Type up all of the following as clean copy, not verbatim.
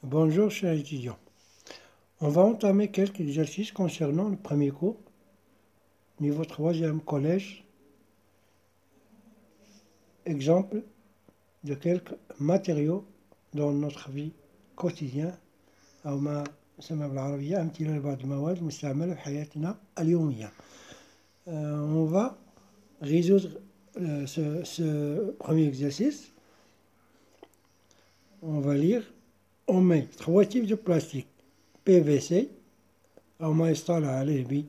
Bonjour chers étudiants. On va entamer quelques exercices concernant le premier cours, niveau 3e collège. Exemple de quelques matériaux dans notre vie quotidienne أو ما يسمى بالعربية أمثلة لبعض المواد المستعملة في حياتنا اليومية. On va résoudre ce premier exercice. On va lire. On met 3 types de plastique. PVC أو ما يصطلح عليه ب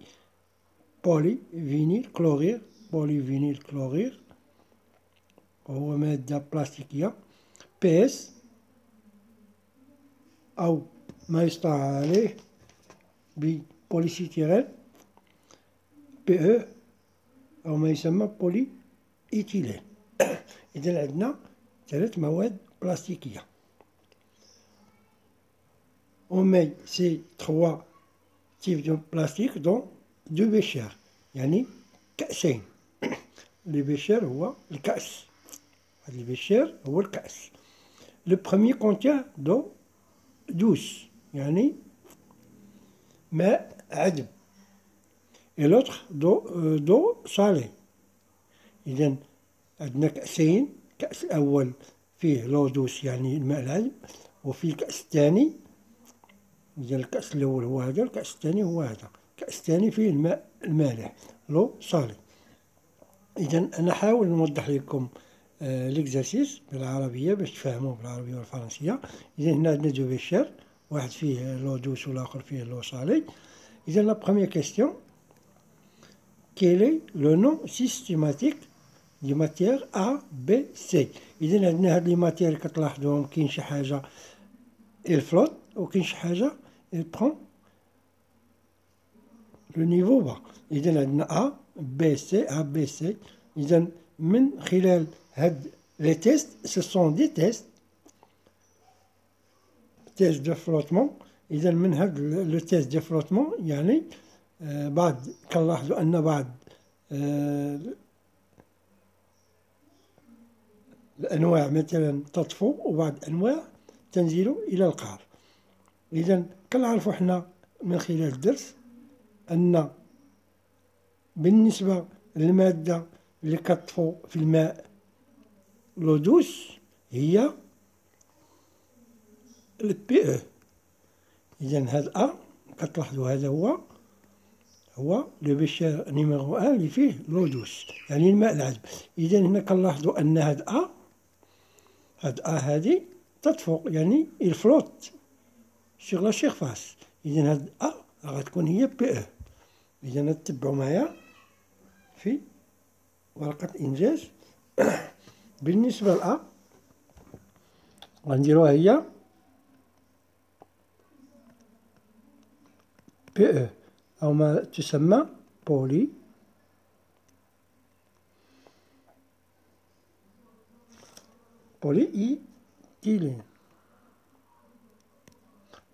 بوليفينيل كلورير. بوليفينيل كلورير وهو مادة بلاستيكية. PS أو ما يصطلح عليه ببوليستيرين. PE أو ما يسمى بولي إيثيلين. إذا عندنا 3 مواد بلاستيكية. On met ces 3 types de plastique dans 2 béchers يعني كأسين. البيشير هو الكأس. هذا البيشير هو الكأس. Le premier contient d'eau douce يعني ماء عذب. et l'autre d'eau salée. إذا عندنا كأسين. الكأس الأول فيه لو دوس يعني الماء العذب، وفي الكأس الثاني إذا الكأس الأول هو هذا، الكأس الثاني هو هذا. الكأس الثاني فيه الماء المالح لو صالي. إذا أنا حاول نوضح لكم ليكزارسيس بالعربية باش تفهموه بالعربية والفرنسية. إذا هنا عندنا دو بيشير، واحد فيه لو دوس والآخر فيه لو صالي. إذا لا بروميير كيستيون: quel est le nom systématique دي ماتيير A B C. إذا عندنا هاد لي ماتيير كتلاحظوهم كاين شي حاجة il flotte وكاين شي حاجة il prend le niveau bas. إذا عندنا A B C A B C. إذا من خلال هاد لي تيست ce sont des tests de flottement. إذا من هاد لو تيست دو فلوتمون يعني بعض كنلاحظوا أن بعض الأنواع مثلا تطفو وبعض الأنواع تنزل إلى القعر. إذا كنعرفوا حنا من خلال الدرس أن بالنسبة للمادة اللي كتطفو في الماء لو دوس هي البي او. إذا هذا أ كتلاحظوا هذا هو لو بيشير نيميرو 1 اللي فيه لو دوس يعني الماء العذب. إذا هنا كنلاحظوا أن هاد أ هذه تطفو يعني الفلوت سيغ لا سيرفاس. إذا هاد أ غتكون هي بي او. إذا تتبعوا معايا في ورقة الإنجاز. بالنسبة لأ غنديروها هي بي او أو ما تسمى بولي إيثيلين.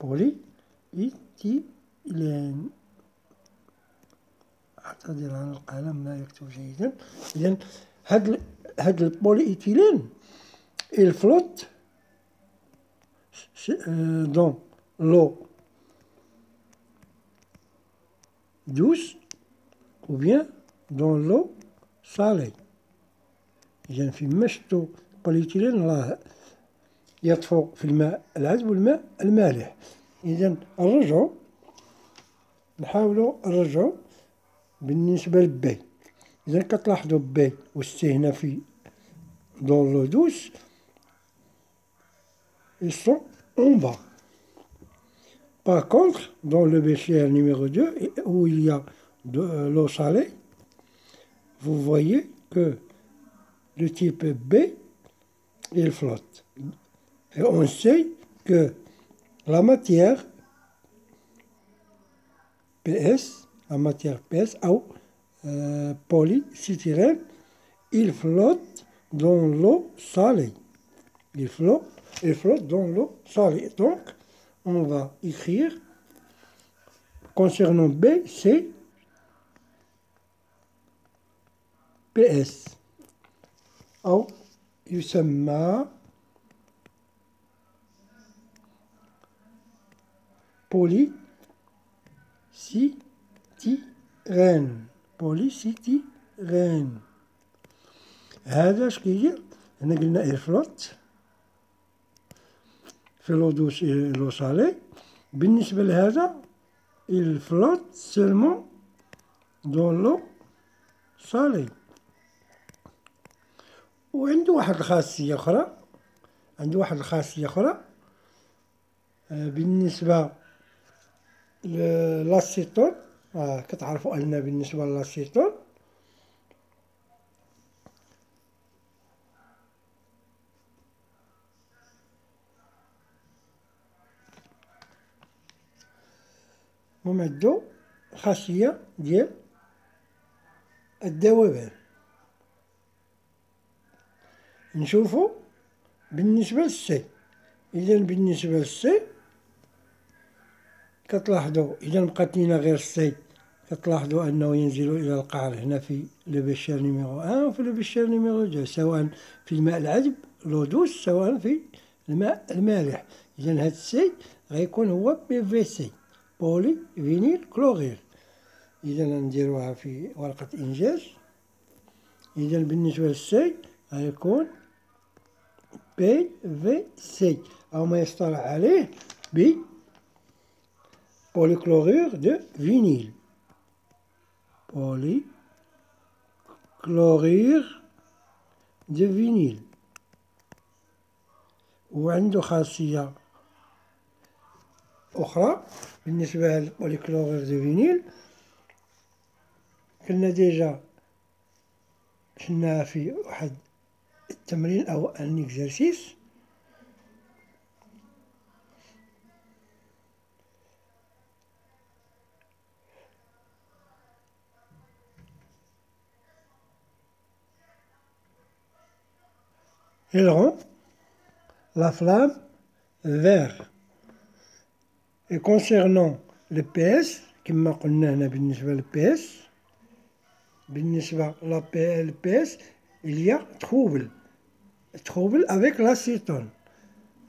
بولي إيثيلين. أعتذر عن القلم لا يكتب جيدا. إذا هاد البولي إيثيلين il flotte dans l'eau douce ou bien dans l'eau salée. إذا فيما شفتوا البوليتيلين راه يطفو في الماء العذب والماء المالح. إذا نحاولوا نرجعوا بالنسبة لبي. إذا كتلاحظوا بي والسي هنا في دون لو دوس ils sont en bas. Par contre, dans le bécher numéro 2, où il y a de l'eau salée, vous voyez que le type B, il flotte. Et on sait que la matière PS, ou polystyrène, il flotte dans l'eau salée. Il flotte dans l'eau salée. Donc, on va écrire concernant B, c'est PS أو يسمى بوليستيرين. بوليستيرين. هذا اش كيدير؟ هنا قلنا الفلوت في لو دوس لو سالي. بالنسبة لهذا الفلوت سيلمون دون لو سالي. وعنده واحد الخاصية أخرى، بالنسبة للاسيتون. كتعرفوا أن بالنسبة للاسيتون هم عندو خاصية ديال الذوبان. نشوفو بالنسبة للسي. إذا بالنسبة للسي كتلاحظوا إذا بقات لينا غير السي، كتلاحظوا أنه ينزل إلى القعر هنا في لو بيشير نيميرو 1 وفي لو بيشير نيميرو 2، سواء في الماء العذب لو دوس سواء في الماء المالح. إذا هاد السي غيكون هو PVC، بولي فينيل كلورير. إذا نديروها في ورقة إنجاز. إذا بالنسبة للسي غيكون PVC أو ما يصطلح عليه ب بوليكلورير دو فينيل. بوليكلورير دو فينيل. وعنده خاصية أخرى بالنسبة للبوليكلورير دو فينيل، كنا ديجا شفناها في واحد التمرين أو ان اكزرسيس. Il rend la flamme vert. Et concernant le PS كما قلنا هنا بالنسبة للبيس، بالنسبة للبيس il y a trouble avec l'acétone.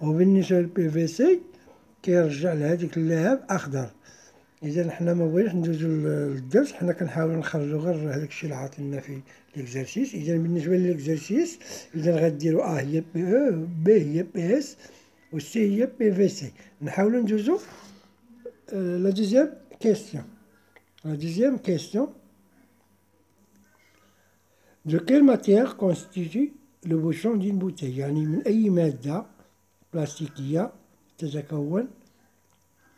وبالنسبة للPVC كيرجع لهاديك اللعاب أخضر. إذا حنا ما بغيناش ندوزو للدرس، حنا كنحاولو نخرجو غير هداك الشي اللي عاطينا في ليكزارسيس. إذا بالنسبة للإكزارسيس إذا غديرو هي ب هي PS و C هي PVC. نحاولو ندوزو لا دوزيام كيستيون. De quelle matière constitue le bouchon d'une bouteille؟ يعني من أي مادة بلاستيكية تتكون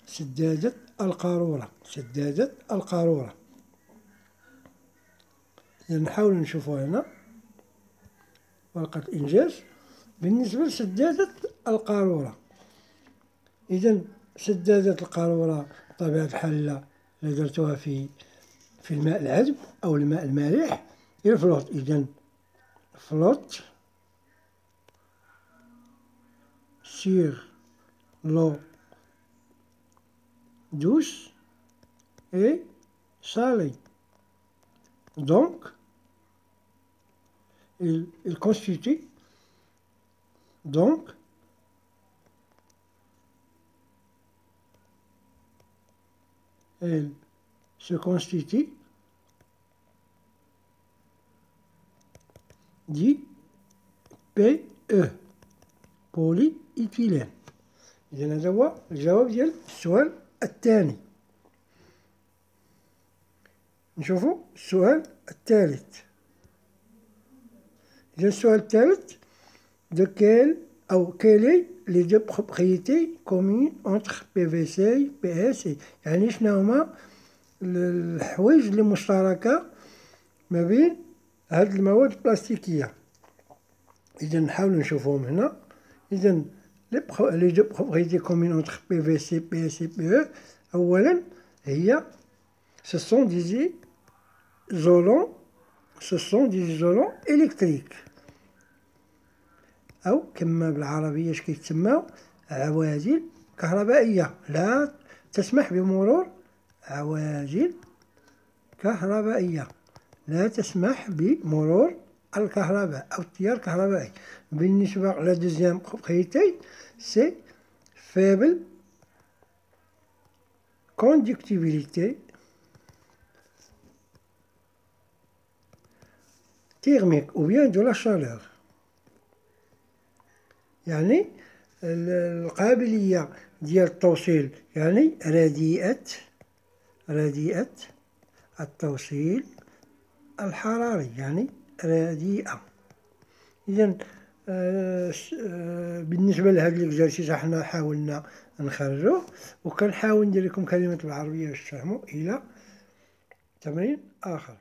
سدادة القارورة. إذا نحاول نشوفو هنا ورقة إنجاز. بالنسبة لسدادة القارورة، إذا سدادة القارورة بطبيعة الحال إلا درتوها في الماء العذب أو الماء المالح يفلوت. إذا فلوت sur l'eau douce et salée. Donc, il constitue elle se constitue دي PE بوليإيثيلين. إذا هذا هو الجواب ديال السؤال الثاني. نشوفو السؤال الثالث. إذا السؤال الثالث de quelle est les deux propriétés communes entre PVC PS. يعني شنو هما الحوايج اللي مشتركة ما بين هاد المواد البلاستيكية. إذا نحاول نشوفهم هنا. إذا لي دو بروبريتي كومين اونتر PVC PS et PE أولا هي ce sont des isolants électriques أو كما بالعربية اش كيتسماو عوازل كهربائية لا تسمح بمرور عوازل كهربائية لا تسمح بمرور الكهرباء أو التيار الكهربائي. بالنسبة لا دوزيام بروبريتي سي فيبل conductibilité thermique ou bien de la chaleur. يعني القابلية ديال التوصيل، يعني رديئة التوصيل الحراري، يعني رديئة. إذا بالنسبة لهذا الإكزرسيس حنا حاولنا نخرجوه، وكنحاول ندير لكم كلمات بالعربية باش تفهموا إلى تمرين آخر.